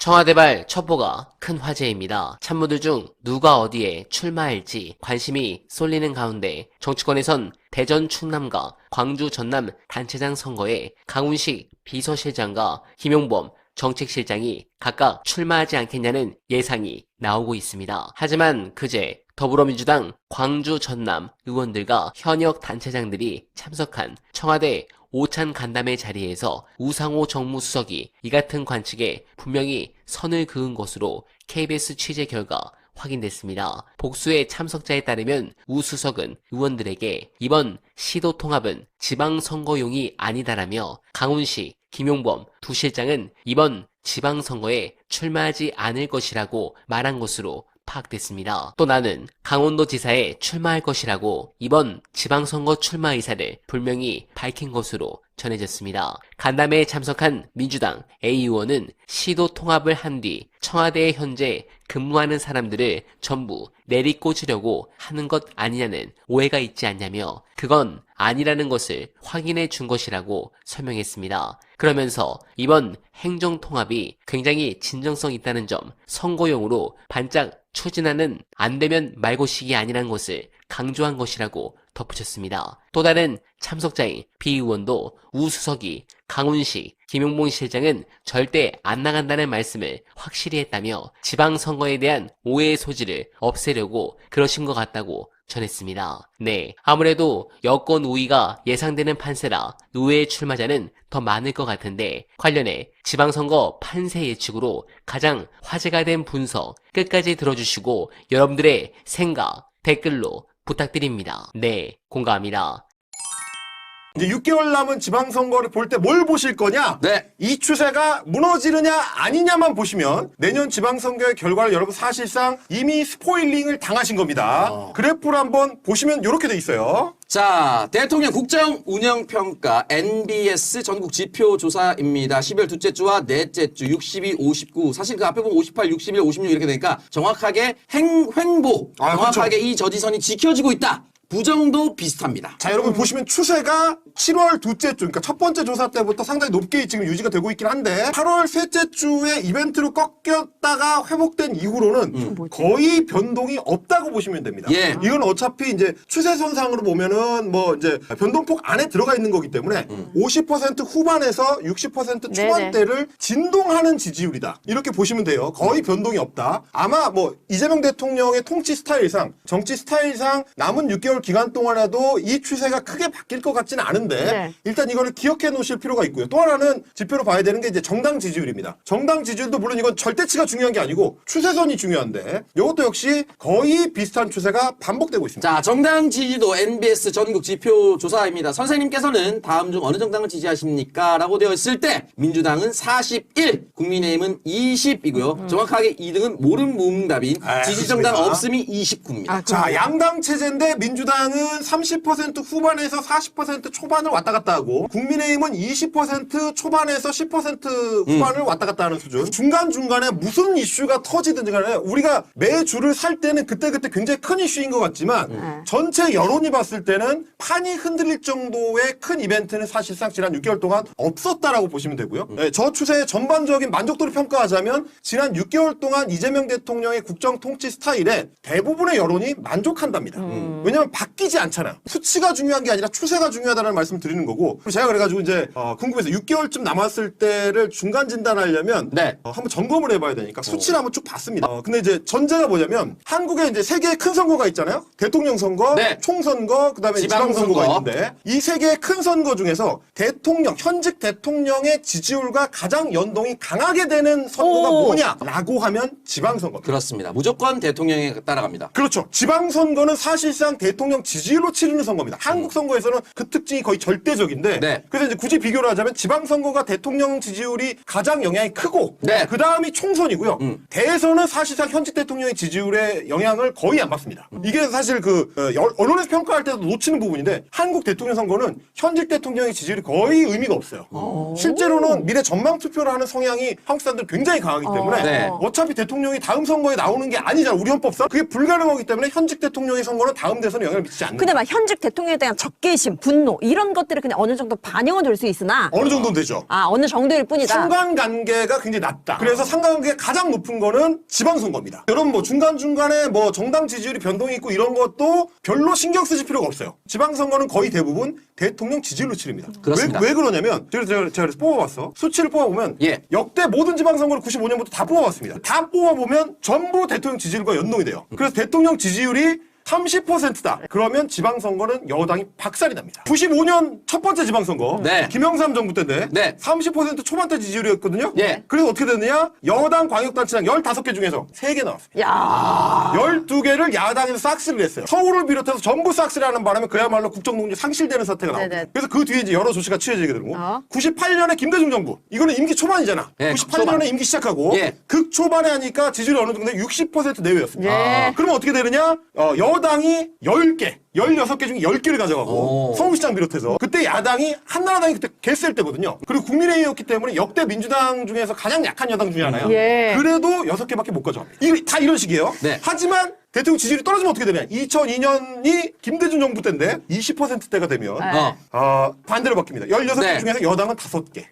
청와대발 첩보가 큰 화제입니다. 참모들 중 누가 어디에 출마할지 관심이 쏠리는 가운데 정치권에선 대전 충남과 광주 전남 단체장 선거에 강훈식 비서실장과 김용범 정책실장이 각각 출마하지 않겠냐는 예상이 나오고 있습니다. 하지만 그제 더불어민주당 광주 전남 의원들과 현역 단체장들이 참석한 청와대 오찬 간담회 자리에서 우상호 정무수석이 이 같은 관측에 분명히 선을 그은 것으로 KBS 취재 결과 확인됐습니다. 복수의 참석자에 따르면 우 수석은 의원들에게 이번 시도 통합은 지방선거용이 아니다라며 강훈식, 김용범 두 실장은 이번 지방선거에 출마하지 않을 것이라고 말한 것으로 파악됐습니다. 또 나는 강원도 지사에 출마할 것이라고 이번 지방선거 출마 의사를 분명히 밝힌 것으로 전해졌습니다. 간담회에 참석한 민주당 A 의원은 시도 통합을 한 뒤 청와대에 현재 근무하는 사람들을 전부 내리꽂으려고 하는 것 아니냐는 오해가 있지 않냐며 그건 아니라는 것을 확인해 준 것이라고 설명했습니다. 그러면서 이번 행정통합이 굉장히 진정성 있다는 점, 선거용으로 반짝 추진하는 안 되면 말고식이 아니라는 것을 강조한 것이라고 덧붙였습니다. 또 다른 참석자인 B 의원도 우 수석이 강훈식, 김용봉 실장은 절대 안 나간다는 말씀을 확실히 했다며 지방선거에 대한 오해의 소지를 없애려고 그러신 것 같다고 전했습니다. 네, 아무래도 여권 우위가 예상되는 판세라 의외의 출마자는 더 많을 것 같은데 관련해 지방선거 판세 예측으로 가장 화제가 된 분석 끝까지 들어주시고 여러분들의 생각 댓글로 부탁드립니다. 네, 공감합니다. 이제 6개월 남은 지방선거를 볼 때 뭘 보실 거냐? 네. 이 추세가 무너지느냐 아니냐만 보시면 내년 지방선거의 결과를 여러분 사실상 이미 스포일링을 당하신 겁니다. 그래프를 한번 보시면 이렇게 돼 있어요. 자, 대통령 국정운영평가 NBS 전국 지표조사입니다. 12월 둘째 주와 넷째 주 62, 59. 사실 그 앞에 보면 58, 61, 56 이렇게 되니까 정확하게 횡보, 정확하게 그렇죠. 이 저지선이 지켜지고 있다. 부정도 비슷합니다. 자, 여러분 보시면 추세가 7월 둘째 주, 그러니까 첫 번째 조사 때부터 상당히 높게 지금 유지가 되고 있긴 한데 8월 셋째 주에 이벤트로 꺾였다가 회복된 이후로는 거의 변동이 없다고 보시면 됩니다. 예. 이건 어차피 이제 추세선상으로 보면은 뭐 이제 변동폭 안에 들어가 있는 거기 때문에 50% 후반에서 60% 초반대를 진동하는 지지율이다. 이렇게 보시면 돼요. 거의 변동이 없다. 아마 뭐 이재명 대통령의 통치 스타일상, 정치 스타일상 남은 6개월 기간 동안에도 이 추세가 크게 바뀔 것 같지는 않은데 일단 이거를 기억해 놓으실 필요가 있고요. 또 하나는 지표로 봐야 되는 게 이제 정당 지지율입니다. 정당 지지율도 물론 이건 절대치가 중요한 게 아니고 추세선이 중요한데 이것도 역시 거의 비슷한 추세가 반복되고 있습니다. 자, 정당 지지도 NBS 전국 지표조사입니다. 선생님께서는 다음 중 어느 정당을 지지하십니까? 라고 되어 있을 때 민주당은 41, 국민의힘은 20이고요. 정확하게 2등은 모름무응답인 지지정당 그렇습니다. 없음이 29입니다. 자, 양당 체제인데 민주당은 30% 후반에서 40% 초반을 왔다 갔다 하고 국민의힘은 20% 초반에서 10% 후반을 왔다 갔다 하는 수준. 중간중간에 무슨 이슈가 터지든지 간에 우리가 매주를 살 때는 그때그때 굉장히 큰 이슈인 것 같지만 전체 여론이 봤을 때는 판이 흔들릴 정도의 큰 이벤트는 사실상 지난 6개월 동안 없었다라고 보시면 되고요. 네, 저 추세의 전반적인 만족도를 평가하자면 지난 6개월 동안 이재명 대통령의 국정 통치 스타일에 대부분의 여론이 만족한답니다. 왜냐면 바뀌지 않잖아요. 수치가 중요한 게 아니라 추세가 중요하다는 말씀 드리는 거고 제가 그래가지고 이제 궁금해서 6개월쯤 남았을 때를 중간 진단하려면 한번 점검을 해봐야 되니까 수치를 한번 쭉 봤습니다. 근데 이제 전제가 뭐냐면 한국에 이제 세 개의 큰 선거가 있잖아요. 대통령 선거, 총선거, 그다음에 지방선거가 있는데 이 세 개의 큰 선거 중에서 현직 대통령의 지지율과 가장 연동이 강하게 되는 선거가 뭐냐라고 하면 지방선거입니다. 그렇습니다. 무조건 대통령에 따라갑니다. 그렇죠. 지방선거는 사실상 대통령 지지율로 치르는 선거입니다. 한국 선거에서는 그 특징이 거의 절대적인데 그래서 이제 굳이 비교를 하자면 지방선거가 대통령 지지율이 가장 영향이 크고 그 다음이 총선이고요. 대선은 사실상 현직 대통령의 지지율에 영향을 거의 안 받습니다. 이게 사실 언론에서 평가할 때도 놓치는 부분인데 한국 대통령 선거는 현직 대통령의 지지율이 거의 의미가 없어요. 실제로는 미래 전망 투표를 하는 성향이 한국 사람들 굉장히 강하기 때문에 어차피 대통령이 다음 선거에 나오는 게 아니잖아요. 우리 헌법상 그게 불가능하기 때문에 현직 대통령의 선거는 다음 대선에 영향을 영향을 미치지 않는다. 근데 막 현직 대통령에 대한 적개심, 분노 이런 것들이 그냥 어느 정도 반영은 될 수 있으나 어느 정도는 되죠. 어느 정도일 뿐이다. 상관관계가 굉장히 낮다. 그래서 상관관계가 가장 높은 거는 지방선거입니다. 여러분 뭐 중간중간에 뭐 정당 지지율이 변동이 있고 이런 것도 별로 신경 쓰실 필요가 없어요. 지방선거는 거의 대부분 대통령 지지율로 치릅니다. 그렇습니다. 왜 그러냐면 제가 그래서 뽑아봤어. 수치를 뽑아보면 예. 역대 모든 지방선거를 95년부터 다 뽑아봤습니다. 다 뽑아보면 전부 대통령 지지율과 연동이 돼요. 그래서 대통령 지지율이 30%다. 그러면 지방선거는 여당이 박살이 납니다. 95년 첫 번째 지방선거. 네. 김영삼 정부 때인데 네. 30% 초반대 지지율이었거든요. 예. 그래서 어떻게 됐느냐? 여당 광역단체장 15개 중에서 3개 나왔습니다. 야 12개를 야당에서 싹쓸이를 했어요. 서울을 비롯해서 전부 싹쓸이를 하는 바람에 그야말로 국정농단이 상실되는 사태가 나옵니다. 네네. 그래서 그 뒤에 이제 여러 조치가 취해지게 되고 98년에 김대중 정부. 이거는 임기 초반이잖아. 예, 98년에 초반. 임기 시작하고 예. 극초반에 하니까 지지율이 어느 정도 60% 내외였습니다. 예. 그러면 어떻게 되느냐? 여당이 10개, 16개 중에 10개를 가져가고 오. 서울시장 비롯해서 그때 야당이 한나라당이 그때 개쓸 때거든요. 그리고 국민의힘이었기 때문에 역대 민주당 중에서 가장 약한 여당 중에 하나예요. 예. 그래도 6개밖에 못 가져갑니다. 이게 다 이런 식이에요. 네. 하지만 대통령 지지율이 떨어지면 어떻게 되냐? 2002년이 김대중 정부 때인데 20%대가 되면 반대로 바뀝니다. 16개 네. 중에서 여당은 5개.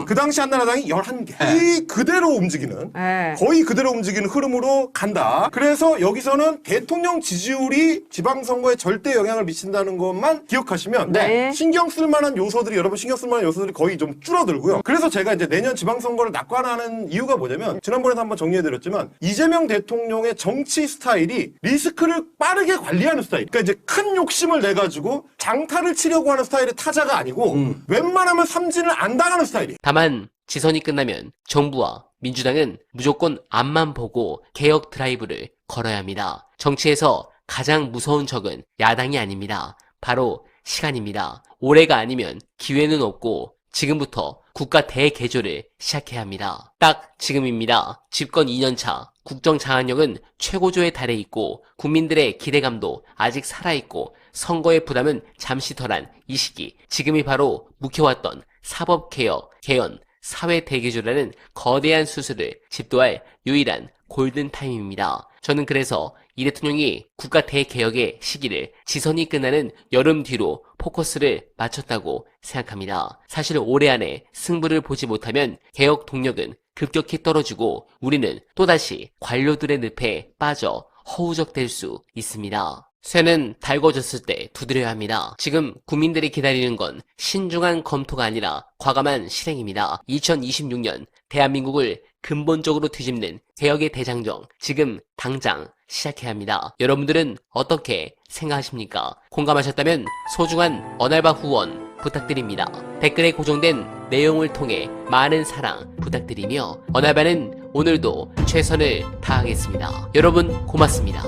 그 당시 한나라당이 11개. 거의 그대로 움직이는 거의 그대로 움직이는 흐름으로 간다. 그래서 여기서는 대통령 지지율이 지방선거에 절대 영향을 미친다는 것만 기억하시면 네. 신경 쓸 만한 요소들이 여러분 신경 쓸 만한 요소들이 거의 좀 줄어들고요. 그래서 제가 이제 내년 지방선거를 낙관하는 이유가 뭐냐면 지난번에도 한번 정리해드렸지만 이재명 대통령의 정치 스타일이 리스크를 빠르게 관리하는 스타일. 그러니까 이제 큰 욕심을 내가지고 장타를 치려고 하는 스타일의 타자가 아니고 웬만하면 삼진을 안 당하는 스타일이에요. 다만 지선이 끝나면 정부와 민주당은 무조건 앞만 보고 개혁 드라이브를 걸어야 합니다. 정치에서 가장 무서운 적은 야당이 아닙니다. 바로 시간입니다. 올해가 아니면 기회는 없고 지금부터 국가 대개조를 시작해야 합니다. 딱 지금입니다. 집권 2년차 국정 장악력은 최고조에 달해 있고 국민들의 기대감도 아직 살아있고 선거의 부담은 잠시 덜한 이 시기, 지금이 바로 묵혀왔던 사법개혁, 개헌, 사회 대개조라는 거대한 수술을 집도할 유일한 골든타임입니다. 저는 그래서 이 대통령이 국가 대개혁의 시기를 지선이 끝나는 여름 뒤로 포커스를 맞췄다고 생각합니다. 사실 올해 안에 승부를 보지 못하면 개혁 동력은 급격히 떨어지고 우리는 또다시 관료들의 늪에 빠져 허우적될 수 있습니다. 쇠는 달궈졌을 때 두드려야 합니다. 지금 국민들이 기다리는 건 신중한 검토가 아니라 과감한 실행입니다. 2026년 대한민국을 근본적으로 뒤집는 개혁의 대장정, 지금 당장 시작해야 합니다. 여러분들은 어떻게 생각하십니까? 공감하셨다면 소중한 언알바 후원 부탁드립니다. 댓글에 고정된 내용을 통해 많은 사랑 부탁드리며 언알바는 오늘도 최선을 다하겠습니다. 여러분 고맙습니다.